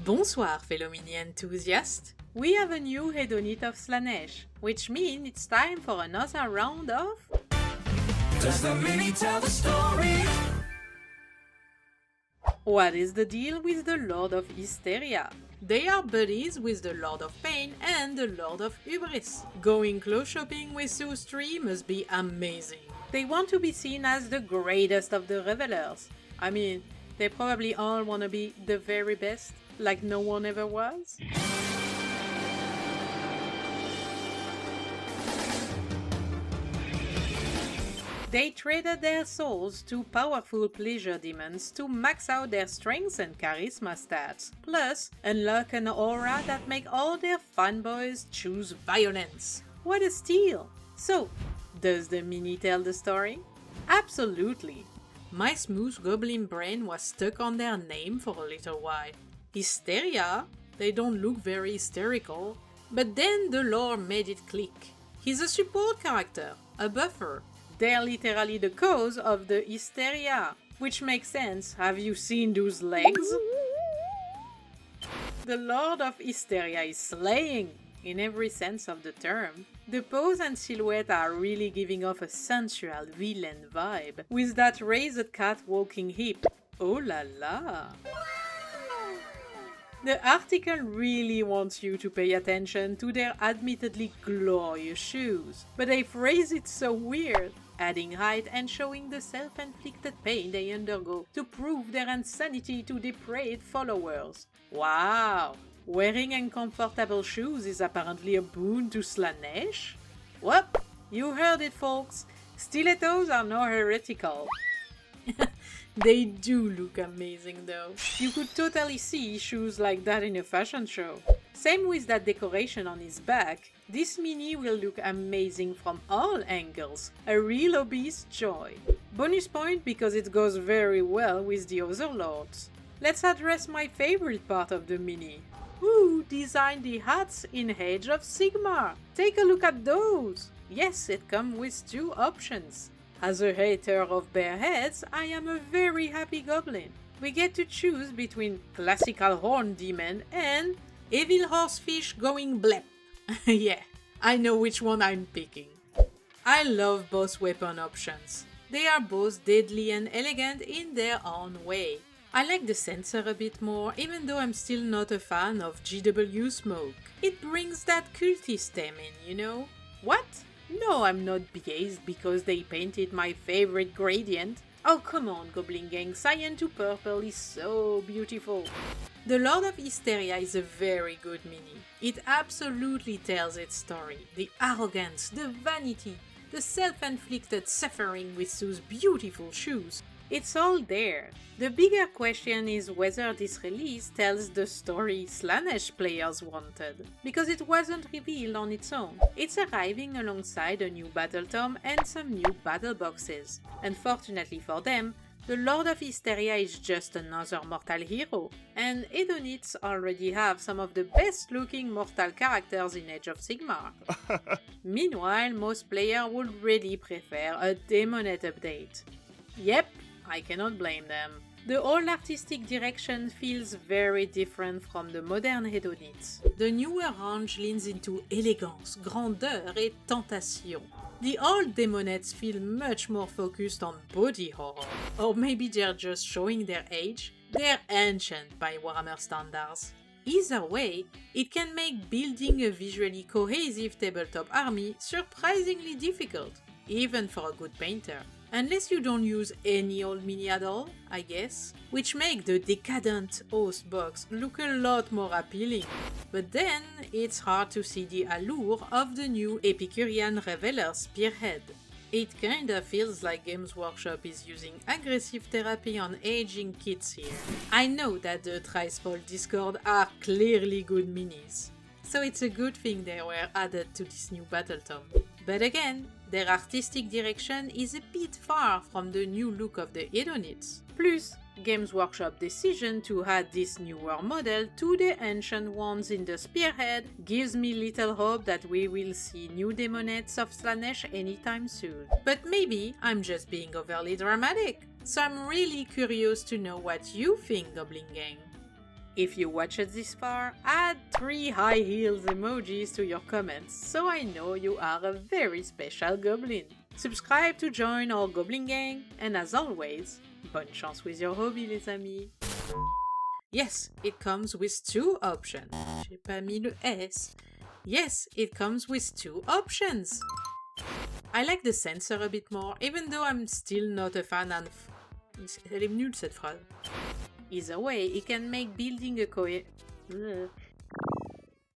Bonsoir, fellow mini enthusiasts! We have a new Hedonite of Slaanesh, which means it's time for another round of... Does the mini tell the story? What is the deal with the Lord of Hysteria? They are buddies with the Lord of Pain and the Lord of Hubris. Going clothes shopping with those three must be amazing. They want to be seen as the greatest of the revelers. I mean, they probably all want to be the very best, like no one ever was. They traded their souls to powerful pleasure demons to max out their strengths and charisma stats, plus unlock an aura that make all their fanboys choose violence. What a steal! So, does the mini tell the story? Absolutely! My smooth goblin brain was stuck on their name for a little while. Hysteria? They don't look very hysterical. But then the lore made it click. He's a support character, a buffer. They're literally the cause of the hysteria, which makes sense. Have you seen those legs? The Lord of Hysteria is slaying, in every sense of the term. The pose and silhouette are really giving off a sensual villain vibe, with that raised cat-walking hip. Oh la la! The article really wants you to pay attention to their admittedly glorious shoes, but they phrase it so weird, adding height and showing the self-inflicted pain they undergo to prove their insanity to depraved followers. Wow! Wearing uncomfortable shoes is apparently a boon to Slaanesh? Well, you heard it, folks. Stilettos are no heretical. They do look amazing though. You could totally see shoes like that in a fashion show. Same with that decoration on his back. This mini will look amazing from all angles. A real obese joy. Bonus point because it goes very well with the other lords. Let's address my favorite part of the mini. Who designed the hats in Age of Sigmar? Take a look at those! Yes, it comes with two options. As a hater of bare heads, I am a very happy goblin. We get to choose between classical horn demon and evil horsefish going blep. Yeah, I know which one I'm picking. I love both weapon options. They are both deadly and elegant in their own way. I like the sensor a bit more, even though I'm still not a fan of GW smoke. It brings that cultist theme in, you know? What? No, I'm not biased because they painted my favorite gradient. Oh come on, Goblin Gang, cyan to purple is so beautiful. The Lord of Hysteria is a very good mini. It absolutely tells its story. The arrogance, the vanity, the self-inflicted suffering with those beautiful shoes. It's all there. The bigger question is whether this release tells the story Slaanesh players wanted, because it wasn't revealed on its own. It's arriving alongside a new battle tome and some new battle boxes. Unfortunately for them, the Lord of Hysteria is just another mortal hero, and Hedonites already have some of the best looking mortal characters in Age of Sigmar. Meanwhile, most players would really prefer a Demonette update. Yep, I cannot blame them. The whole artistic direction feels very different from the modern Hedonites. The newer range leans into elegance, grandeur et tentation. The old Demonettes feel much more focused on body horror. Or maybe they're just showing their age. They're ancient by Warhammer standards. Either way, it can make building a visually cohesive tabletop army surprisingly difficult, even for a good painter. Unless you don't use any old mini at all, I guess, which make the decadent host box look a lot more appealing. But then, it's hard to see the allure of the new Epicurean Reveler Spearhead. It kinda feels like Games Workshop is using aggressive therapy on aging kids here. I know that the Trispol Discord are clearly good minis, so it's a good thing they were added to this new battle tome. But again, their artistic direction is a bit far from the new look of the Hedonites. Plus, Games Workshop's decision to add this newer model to the ancient ones in the Spearhead gives me little hope that we will see new Demonettes of Slaanesh anytime soon. But maybe I'm just being overly dramatic, so I'm really curious to know what you think, Goblin Gang. If you watched this far, add 3 high heels emojis to your comments so I know you are a very special goblin. Subscribe to join our goblin gang, and as always, bonne chance with your hobby les amis. Yes, it comes with 2 options. J'ai pas mis le S. Yes, it comes with 2 options. I like the sensor a bit more, even though I'm still not a fan of... Elle est nulle cette phrase. Either way, it can make building a